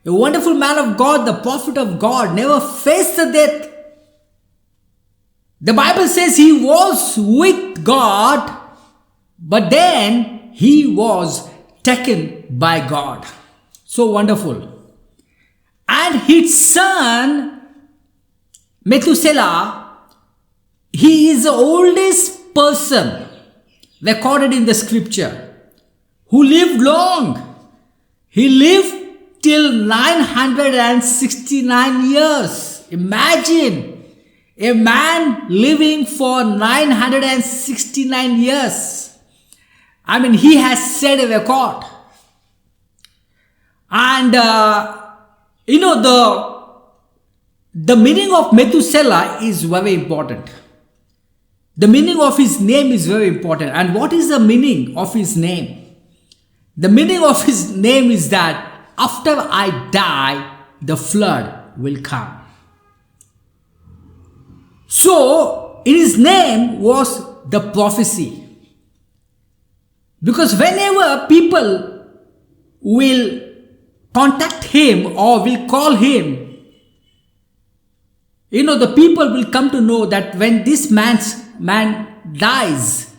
A wonderful man of God, the prophet of God, never faced the death. The Bible says he was with God, but then he was taken by God. So wonderful. And his son, Methuselah, he is the oldest person recorded in the scripture who lived long. He lived till 969 years. Imagine a man living for 969 years. I mean, he has set a record. And the meaning of Methuselah is very important. The meaning of his name is very important. And what is the meaning of his name? The meaning of his name is that after I die, the flood will come. So, in his name was the prophecy. Because whenever people will contact him or will call him, the people will come to know that when this man dies,